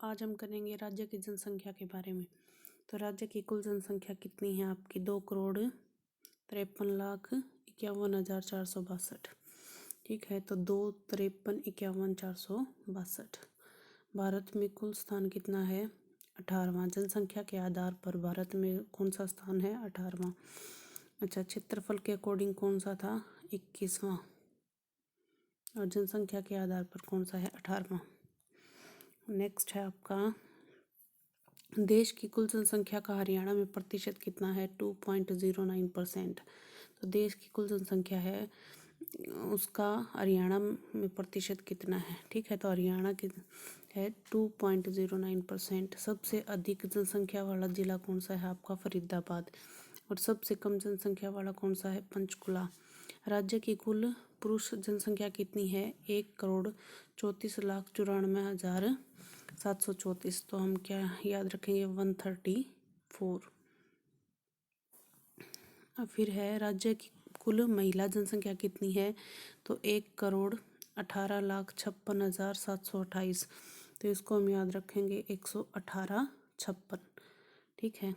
आज हम करेंगे राज्य की जनसंख्या के बारे में। तो राज्य की कुल जनसंख्या कितनी है आपकी? 2,53,51,462। ठीक है, तो 2,53,51,462। भारत में कुल स्थान कितना है? 18वां। जनसंख्या के आधार पर भारत में कौन सा स्थान है? 18वां। अच्छा, क्षेत्रफल के अकॉर्डिंग कौन सा था? 21वां। और जनसंख्या के आधार पर कौन सा है? 18वां। नेक्स्ट है आपका, देश की कुल जनसंख्या का हरियाणा में प्रतिशत कितना है? 2.09%। तो देश की कुल जनसंख्या है उसका हरियाणा में प्रतिशत कितना है? ठीक है, तो हरियाणा की है 2.09%। सबसे अधिक जनसंख्या वाला जिला कौन सा है आपका? फरीदाबाद। और सबसे कम जनसंख्या वाला कौन सा है? पंचकुला। राज्य की कुल पुरुष जनसंख्या कितनी है? 1,34,94,734। तो हम क्या याद रखेंगे? 134। फिर है, राज्य की कुल महिला जनसंख्या कितनी है? तो 1,18,56,728। तो इसको हम याद रखेंगे 118,56। ठीक है।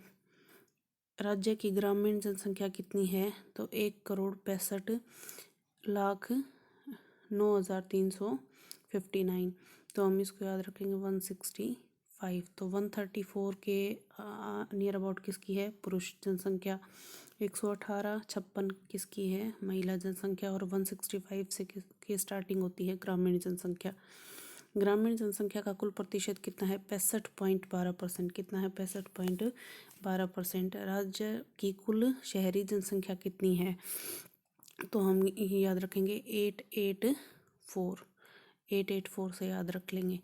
राज्य की ग्रामीण जनसंख्या कितनी है? तो 1,65,09,359। तो हम इसको याद रखेंगे 165। तो 134 के नियर अबाउट किसकी है? पुरुष जनसंख्या। 118,56 किसकी है? महिला जनसंख्या। और 165 से किसकी स्टार्टिंग होती है? ग्रामीण जनसंख्या। ग्रामीण जनसंख्या का कुल प्रतिशत कितना है? 65.12%। कितना है? 65.12%। राज्य की कुल शहरी जनसंख्या कितनी है? तो हम याद रखेंगे 884 से याद रख लेंगे।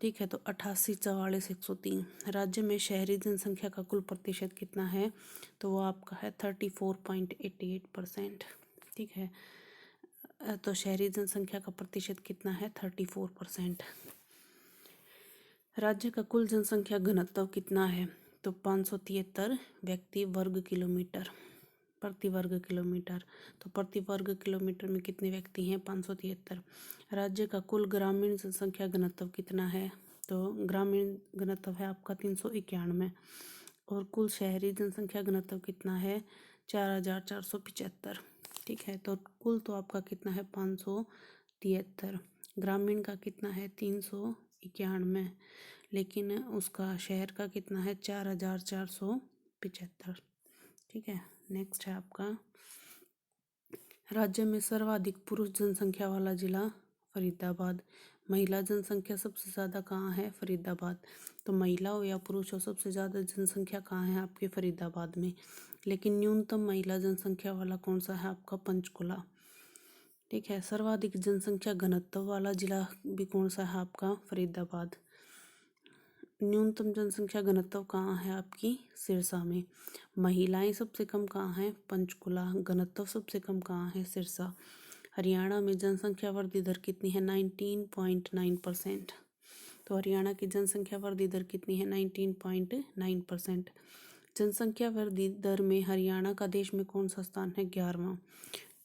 ठीक है, तो 88,44,103। राज्य में शहरी जनसंख्या का कुल प्रतिशत कितना है? तो वो आपका है 34.88%। ठीक है, तो शहरी जनसंख्या का प्रतिशत कितना है? 34%। राज्य का कुल जनसंख्या घनत्व कितना है? तो 573 व्यक्ति वर्ग किलोमीटर प्रति वर्ग किलोमीटर। तो प्रति वर्ग किलोमीटर में कितने व्यक्ति हैं? 573। राज्य का कुल ग्रामीण जनसंख्या घनत्व कितना है? तो ग्रामीण घनत्व है आपका 391। और कुल शहरी जनसंख्या घनत्व कितना है? 4,475। ठीक है, तो कुल तो आपका कितना है? 573। ग्रामीण का कितना है? 391। लेकिन उसका शहर का कितना है? 4,475। ठीक है। नेक्स्ट है आपका, राज्य में सर्वाधिक पुरुष जनसंख्या वाला जिला फरीदाबाद। महिला जनसंख्या सबसे ज़्यादा कहाँ है? फरीदाबाद। तो महिला हो या पुरुष हो, सबसे ज़्यादा जनसंख्या कहाँ है आपके? फरीदाबाद में। लेकिन न्यूनतम महिला जनसंख्या वाला कौन सा है आपका? पंचकुला। ठीक है, सर्वाधिक जनसंख्या घनत्व वाला जिला भी कौन सा है आपका? फरीदाबाद। न्यूनतम जनसंख्या घनत्व कहाँ है आपकी? सिरसा में। महिलाएं सबसे कम कहाँ हैं? पंचकुला। घनत्व सबसे कम कहाँ है? सिरसा। हरियाणा में जनसंख्या वृद्धि दर कितनी है? 19.9%। तो हरियाणा की जनसंख्या वृद्धि दर कितनी है? 19.9%। जनसंख्या वृद्धि दर में हरियाणा का देश में कौन सा स्थान है? 11वां।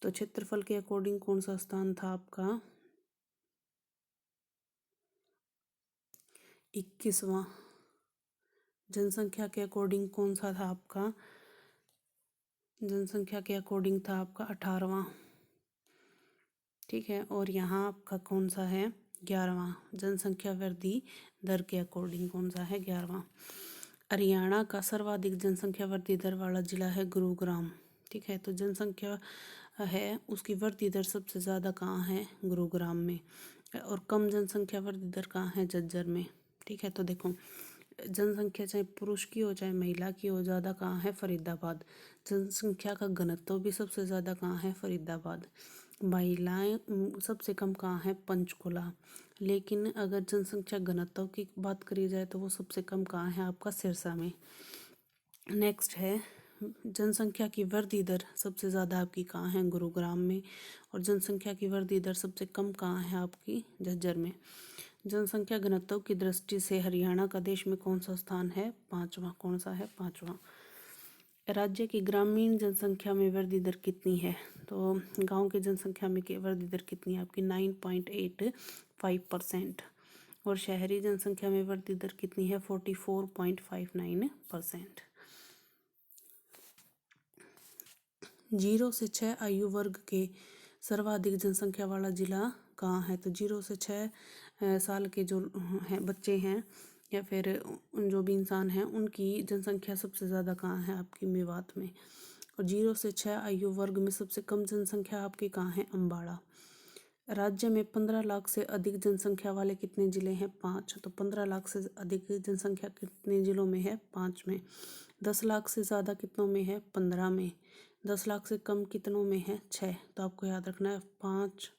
तो क्षेत्रफल के अकॉर्डिंग कौन सा स्थान था आपका? 21वां। जनसंख्या के अकॉर्डिंग कौन सा था आपका? जनसंख्या के अकॉर्डिंग था आपका 18वां। ठीक है, और यहाँ आपका कौन सा है? 11वां। जनसंख्या वृद्धि दर के अकॉर्डिंग कौन सा है? 11वां। हरियाणा का सर्वाधिक जनसंख्या वृद्धि दर वाला जिला है गुरुग्राम। ठीक है, तो जनसंख्या है उसकी वृद्धि दर सबसे ज़्यादा कहाँ है? गुरुग्राम में। और कम जनसंख्या वृद्धि दर कहाँ है? झज्जर में। ठीक है, तो देखो, जनसंख्या चाहे पुरुष की हो चाहे महिला की हो, ज़्यादा कहाँ है? फरीदाबाद। जनसंख्या का घनत्व भी सबसे ज़्यादा कहाँ है? फरीदाबाद। महिलाएं सबसे कम कहाँ है? पंचकुला। लेकिन अगर जनसंख्या घनत्व की बात करी जाए तो वो सबसे कम कहाँ है आपका? सिरसा में। नेक्स्ट है, जनसंख्या की वृद्धि दर सबसे ज़्यादा आपकी कहाँ है? गुरुग्राम में। और जनसंख्या की वृद्धि दर सबसे कम कहाँ है आपकी? झज्जर में। जनसंख्या घनत्व की दृष्टि से हरियाणा का देश में कौन सा स्थान है? 5वां। कौन सा है? 5वां। राज्य की ग्रामीण जनसंख्या में वृद्धि दर कितनी है? तो गांव की जनसंख्या में वृद्धि दर कितनी है आपकी? 9.85%। और शहरी जनसंख्या में वृद्धि दर कितनी है? 44.59%। 0 से 6 आयु वर्ग के सर्वाधिक जनसंख्या वाला जिला कहाँ है? तो 0 से 6 साल के जो हैं बच्चे हैं या फिर जो भी इंसान हैं उनकी जनसंख्या सबसे ज़्यादा कहाँ है? आपकी मेवात में। और 0 से 6 आयु वर्ग में सबसे कम जनसंख्या आपकी कहाँ है? अम्बाड़ा। राज्य में 15 लाख से अधिक जनसंख्या वाले कितने जिले हैं? 5। तो 15 लाख से अधिक जनसंख्या कितने जिलों में है? 5 में। 10 लाख से ज़्यादा कितनों में है? 15 में। 10 लाख से कम कितनों में है? 6। तो आपको याद रखना है 5,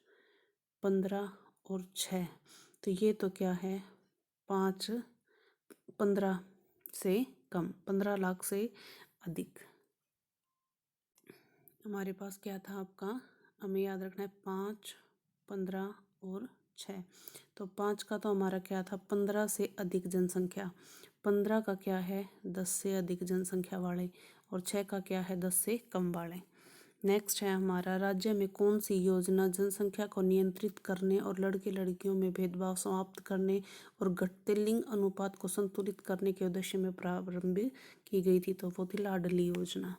15 और 6। तो ये तो क्या है? 5, 15 से कम, 15 लाख से अधिक। हमारे पास क्या था आपका? हमें याद रखना है 5, 15 और 6। तो 5 का तो हमारा क्या था? 15 से अधिक जनसंख्या। 15 का क्या है? 10 से अधिक जनसंख्या वाले। और 6 का क्या है? 10 से कम वाले। नेक्स्ट है हमारा, राज्य में कौन सी योजना जनसंख्या को नियंत्रित करने और लड़के लड़कियों में भेदभाव समाप्त करने और घटते लिंग अनुपात को संतुलित करने के उद्देश्य में प्रारंभ की गई थी? तो वो थी लाडली योजना।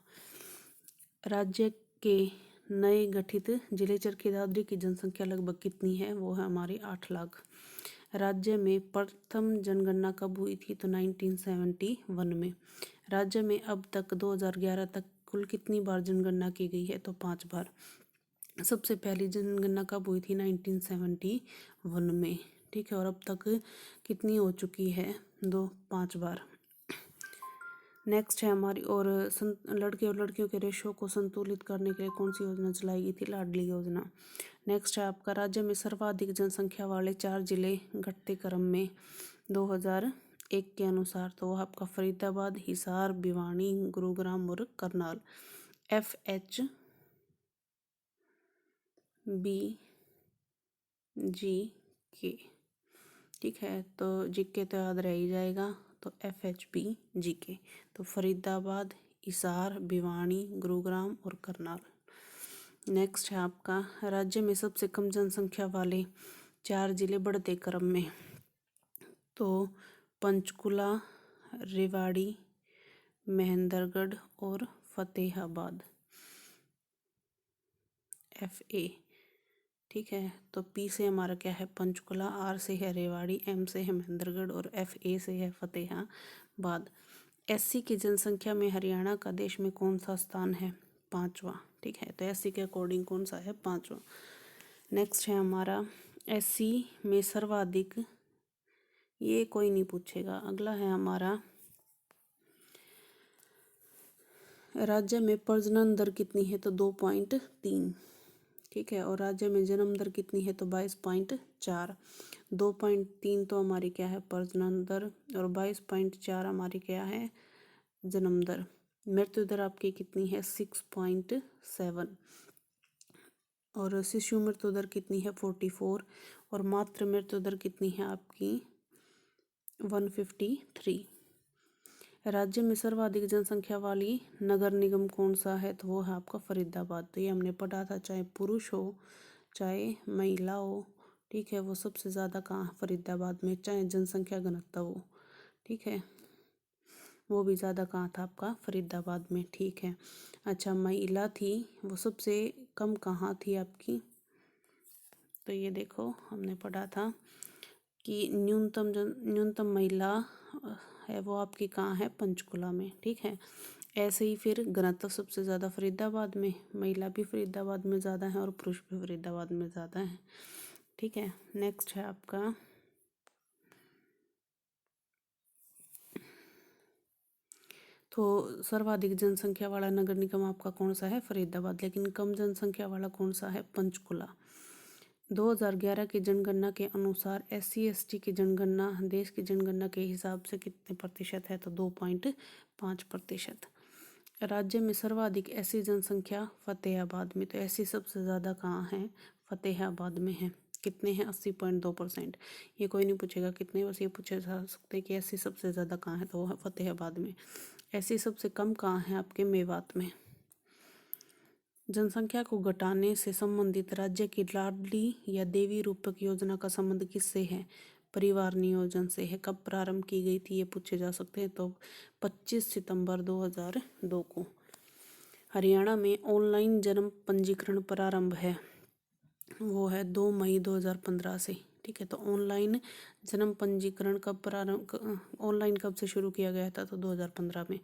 राज्य के नए गठित जिले चरखी दादरी की जनसंख्या लगभग कितनी है? वो है हमारी 8 लाख। राज्य में प्रथम जनगणना कब हुई थी? तो 1971 में। राज्य में अब तक 2011 तक कुल कितनी बार जनगणना की गई है? तो 5 बार। सबसे पहली जनगणना कब हुई थी? 1971 में। ठीक है, और अब तक कितनी हो चुकी है? 5 बार। नेक्स्ट है हमारी, और लड़के और लड़कियों के रेशो को संतुलित करने के लिए कौन सी योजना चलाई गई थी? लाडली योजना। नेक्स्ट है आपका, राज्य में सर्वाधिक जनसंख्या वाले 4 जिले घटते क्रम में 2001 के अनुसार। तो वो आपका फरीदाबाद, हिसार, भिवानी, गुरुग्राम और करनाल। FHBG के। ठीक है, तो जीके तो याद रह ही जाएगा। तो FHBG। तो फरीदाबाद, हिसार, भिवानी, गुरुग्राम और करनाल। नेक्स्ट है आपका, राज्य में सबसे कम जनसंख्या वाले 4 जिले बढ़ते क्रम में। तो पंचकुला, रेवाड़ी, महेंद्रगढ़ और फतेहाबाद। FA। ठीक है, तो P से हमारा क्या है? पंचकुला, R से है रेवाड़ी, M से है महेंद्रगढ़ और FA से है फतेहाबाद। SC की जनसंख्या में हरियाणा का देश में कौन सा स्थान है? 5वां। ठीक है, तो SC के अकॉर्डिंग कौन सा है? 5वां। नेक्स्ट है हमारा, SC में सर्वाधिक, ये कोई नहीं पूछेगा। अगला है हमारा, राज्य में प्रजनन दर कितनी है? तो 2.3। ठीक है, और राज्य में जन्म दर कितनी है? तो 22.4। 2.3 तो हमारी क्या है? प्रजनन दर, और 22.4 हमारी क्या है? जन्म दर। मृत्यु दर आपकी कितनी है? 6.7। और शिशु मृत्यु दर कितनी है? 44। और मातृ मृत्यु दर कितनी है आपकी? 153। राज्य में सर्वाधिक जनसंख्या वाली नगर निगम कौन सा है? तो वो है आपका फरीदाबाद। तो ये हमने पढ़ा था, चाहे पुरुष हो चाहे महिला हो। ठीक है, वो सबसे ज़्यादा कहाँ? फरीदाबाद में। चाहे जनसंख्या घनत्व हो, ठीक है, वो भी ज़्यादा कहाँ था? आपका फरीदाबाद में। ठीक है, अच्छा, महिला थी वो सबसे कम कहाँ थी आपकी? तो ये देखो, हमने पढ़ा था कि न्यूनतम महिला है वो आपकी कहाँ है? पंचकुला में। ठीक है, ऐसे ही फिर घनत्व सबसे ज़्यादा फरीदाबाद में, महिला भी फरीदाबाद में ज़्यादा है और पुरुष भी फरीदाबाद में ज़्यादा है। ठीक है, नेक्स्ट है आपका, तो सर्वाधिक जनसंख्या वाला नगर निगम आपका कौन सा है? फरीदाबाद। लेकिन कम जनसंख्या वाला कौन सा है? पंचकुला। 2011 की जनगणना के अनुसार SC ST की जनगणना देश की जनगणना के हिसाब से कितने प्रतिशत है? तो 2.5%। राज्य में सर्वाधिक ऐसी जनसंख्या फतेहाबाद में। तो ऐसी सबसे ज़्यादा कहाँ है? फतेहाबाद में है। कितने हैं? 80.2%। ये कोई नहीं पूछेगा कितने, बस ये पूछे जा सकते कि ऐसी सबसे ज़्यादा कहाँ है? तो वो है फतेहाबाद में। ऐसी सबसे कम कहाँ है? आपके मेवात में। जनसंख्या को घटाने से संबंधित राज्य की लाडली या देवी रूपक योजना का संबंध किससे है? परिवार नियोजन से है। कब प्रारंभ की गई थी ये पूछे जा सकते हैं, तो 25 सितंबर 2002 को। हरियाणा में ऑनलाइन जन्म पंजीकरण प्रारंभ है, वो है 2 मई 2015 से। ठीक है, तो ऑनलाइन जन्म पंजीकरण कब प्रारंभ, ऑनलाइन कब से शुरू किया गया था, तो 2015 में।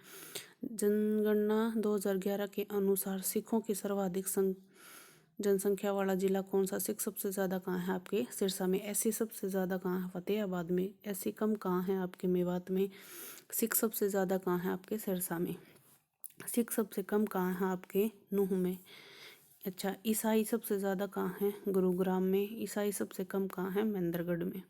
जनगणना 2011 के अनुसार सिखों की सर्वाधिक जनसंख्या वाला जिला कौन सा? सिख सबसे ज़्यादा कहाँ है? आपके सिरसा में। एससी सबसे ज़्यादा कहाँ है? फतेहाबाद में। एससी कम कहाँ है? आपके मेवात में। सिख सबसे ज़्यादा कहाँ है? आपके सिरसा में। सिख सबसे कम कहाँ है? आपके नूंह में। अच्छा, ईसाई सबसे ज़्यादा कहाँ है? गुरुग्राम में। ईसाई सबसे कम कहाँ है? महेंद्रगढ़ में।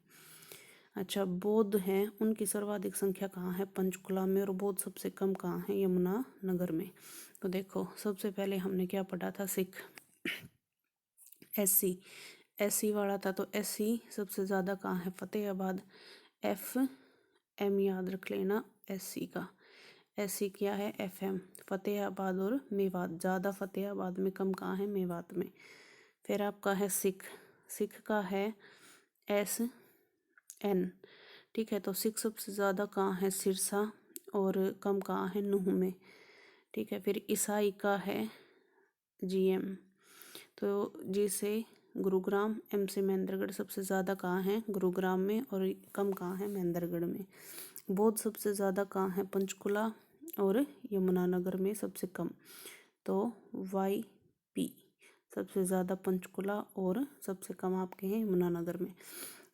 अच्छा, बौद्ध हैं, उनकी सर्वाधिक संख्या कहाँ है? पंचकुला में। और बौद्ध सबसे कम कहाँ है? यमुना नगर में। तो देखो, सबसे पहले हमने क्या पढ़ा था? सिख। एससी, एससी वाला था, तो एससी सबसे ज़्यादा कहाँ है? फतेहाबाद। एफ एम याद रख लेना एससी का। एससी क्या है? एफएम। फतेहाबाद और मेवात, ज़्यादा फतेहाबाद में, कम कहाँ है? मेवात में। फिर आपका है सिख। सिख का है एस एन। ठीक है, तो सिख सबसे ज़्यादा कहाँ है? सिरसा, और कम कहाँ है? नूंह में। ठीक है, फिर ईसाई का है जीएम, तो जी से गुरुग्राम, एम से महेंद्रगढ़। सबसे ज़्यादा कहाँ है? गुरुग्राम में, और कम कहाँ है? महेंद्रगढ़ में। बौद्ध सबसे ज़्यादा कहाँ है? पंचकुला और यमुनानगर में सबसे कम, तो वाई पी। सबसे ज़्यादा पंचकुला और सबसे कम आपके हैं यमुनानगर में।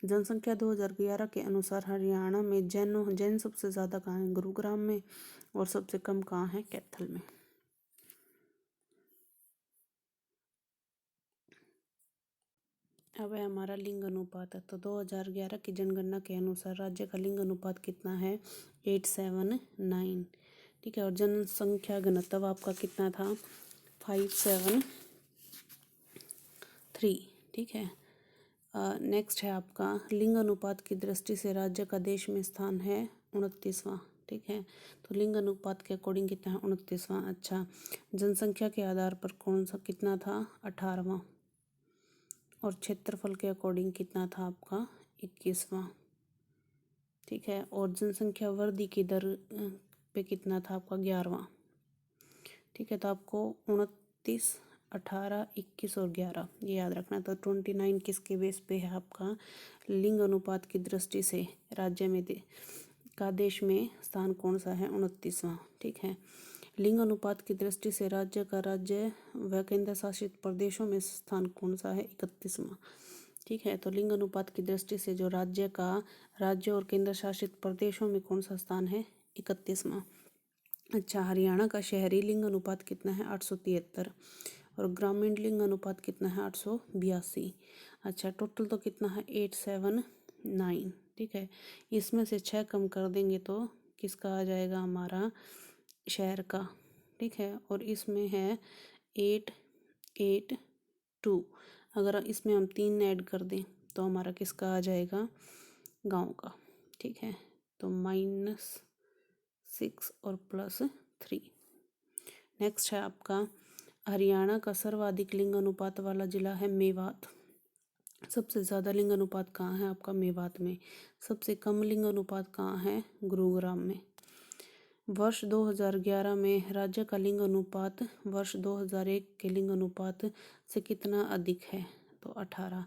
जनसंख्या 2011 के अनुसार हरियाणा में जैन सबसे ज़्यादा कहाँ है? गुरुग्राम में, और सबसे कम कहाँ है? कैथल में। अब है हमारा लिंग अनुपात है, तो 2011 की जनगणना के अनुसार राज्य का लिंग अनुपात कितना है? 879। ठीक है, और जनसंख्या घनत्व आपका कितना था? 573। ठीक है, नेक्स्ट है आपका लिंग अनुपात की दृष्टि से राज्य का देश में स्थान है 29वां। ठीक है, तो लिंग अनुपात के अकॉर्डिंग कितना है? 29वां। अच्छा, जनसंख्या के आधार पर कौन सा कितना था? 18वां। और क्षेत्रफल के अकॉर्डिंग कितना था आपका? 21वां। ठीक है, और जनसंख्या वृद्धि की दर पे कितना था आपका? 11वां। ठीक है, तो आपको 29, 18, 21 और 11 ये याद रखना। तो 29 किसके बेस पे है? आपका लिंग अनुपात की दृष्टि से राज्य में देश में स्थान कौन सा है? 29वां। ठीक है, लिंग अनुपात की दृष्टि से राज्य व केंद्र शासित प्रदेशों में स्थान कौन सा है? 31वां। ठीक है, तो लिंग अनुपात की दृष्टि से जो राज्य और केंद्र शासित प्रदेशों में कौन सा स्थान है? 31वां। अच्छा, हरियाणा का शहरी लिंग अनुपात कितना है? 873। और ग्रामीण लिंग अनुपात कितना है? 882। अच्छा, टोटल तो कितना है? 879। ठीक है, इसमें से 6 कम कर देंगे तो किसका आ जाएगा? हमारा शहर का। ठीक है, और इसमें है 882। अगर इसमें हम 3 ऐड कर दें तो हमारा किसका आ जाएगा? गांव का। ठीक है, तो -6 और +3। नेक्स्ट है आपका हरियाणा का सर्वाधिक लिंग अनुपात वाला जिला है मेवात। सबसे ज़्यादा लिंग अनुपात कहाँ है? आपका मेवात में। सबसे कम लिंग अनुपात कहाँ है? गुरुग्राम में। वर्ष 2011 में राज्य का लिंग अनुपात वर्ष 2001 के लिंग अनुपात से कितना अधिक है? तो 18।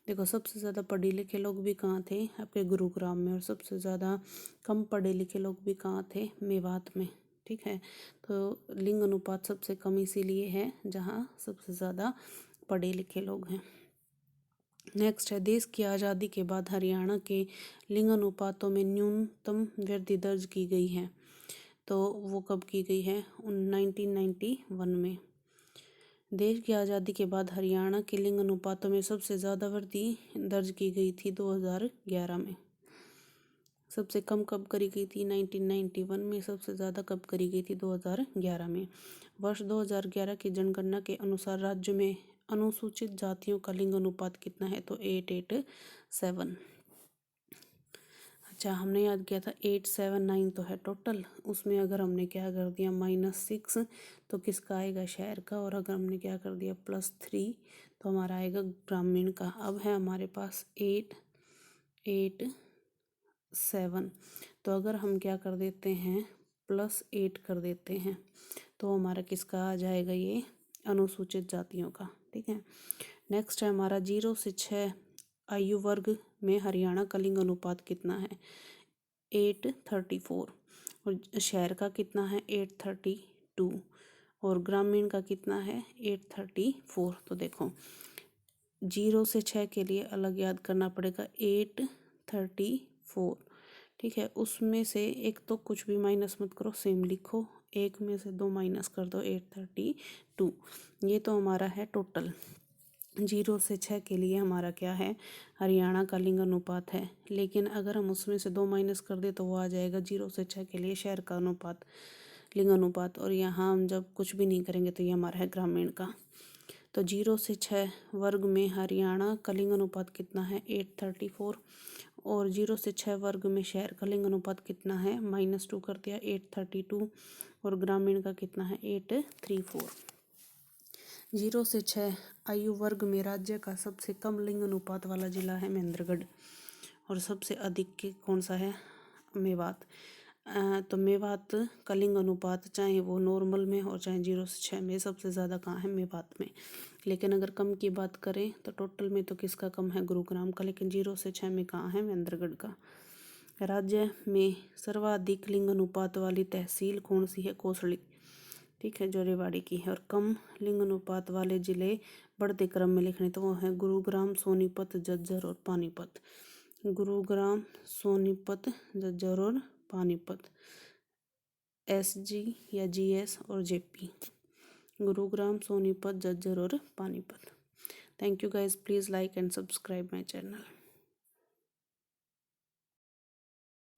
देखो, सबसे ज़्यादा पढ़े लिखे लोग भी कहाँ थे? आपके गुरुग्राम में। और सबसे ज़्यादा कम पढ़े लिखे लोग भी कहाँ थे? मेवात में। ठीक है, तो लिंग अनुपात सबसे कम इसीलिए है जहाँ सबसे ज़्यादा पढ़े लिखे लोग हैं। नेक्स्ट है देश की आज़ादी के बाद हरियाणा के लिंग अनुपातों में न्यूनतम वृद्धि दर्ज की गई है, तो वो कब की गई है? 1991 में। देश की आज़ादी के बाद हरियाणा के लिंग अनुपातों में सबसे ज़्यादा वृद्धि दर्ज की गई थी 2011 में। सबसे कम कब करी गई थी? 1991 में। सबसे ज़्यादा कब करी गई थी? 2011 में। वर्ष 2011 की जनगणना के अनुसार राज्य में अनुसूचित जातियों का लिंग अनुपात कितना है? तो 887। अच्छा, हमने याद किया था 879 तो है टोटल। उसमें अगर हमने क्या कर दिया -6 तो किसका आएगा? शहर का। और अगर हमने क्या कर दिया +3 तो हमारा आएगा ग्रामीण का। अब है हमारे पास 8 7। तो अगर हम क्या कर देते हैं +8 कर देते हैं तो हमारा किसका आ जाएगा, ये अनुसूचित जातियों का। ठीक है, नेक्स्ट है हमारा 0 से 6 आयु वर्ग में हरियाणा का लिंग अनुपात कितना है, 8:34। और शहर का कितना है 8:32 और ग्रामीण का कितना है 8:34। तो देखो 0 से 6 के लिए अलग याद करना पड़ेगा 8:34। ठीक है, उसमें से एक तो कुछ भी माइनस मत करो, सेम लिखो, एक में से 2 माइनस कर दो 8:32। ये तो हमारा है टोटल। 0 से 6 के लिए हमारा क्या है, हरियाणा का लिंग अनुपात है। लेकिन अगर हम उसमें से 2 माइनस कर दे तो वो आ जाएगा 0 से 6 के लिए शहर का अनुपात, लिंग अनुपात। और यहाँ हम जब कुछ भी नहीं करेंगे तो ये हमारा है ग्रामीण का। तो 0 से 6 वर्ग में हरियाणा का लिंग अनुपात कितना है 8:34 और 0 से 6 वर्ग में शहर का लिंग अनुपात कितना है, -2 कर दिया 8:32 और ग्रामीण का कितना है 8:34। 0 से 6 आयु वर्ग में राज्य का सबसे कम लिंग अनुपात वाला जिला है महेंद्रगढ़ और सबसे अधिक कौन सा है, मेवात। तो मेवात का लिंग अनुपात चाहे वो नॉर्मल में और चाहे 0 से 6 में सबसे ज़्यादा कहाँ है, मेवात में। लेकिन अगर कम की बात करें तो टोटल में तो किसका कम है, गुरुग्राम का। लेकिन 0 से 6 में कहाँ है, महेंद्रगढ़ का। राज्य में सर्वाधिक लिंग अनुपात वाली तहसील कौन सी है, कोसली। ठीक है, जो रेवाड़ी की है। और कम लिंग अनुपात वाले जिले बढ़ते क्रम में लिखने तो वो है गुरुग्राम, सोनीपत, झज्जर और पानीपत। गुरुग्राम, सोनीपत, झज्जर और पानीपत। SG या GS और JP। गुरुग्राम, सोनीपत, झज्जर और Panipat. Thank you guys, please like and subscribe my channel.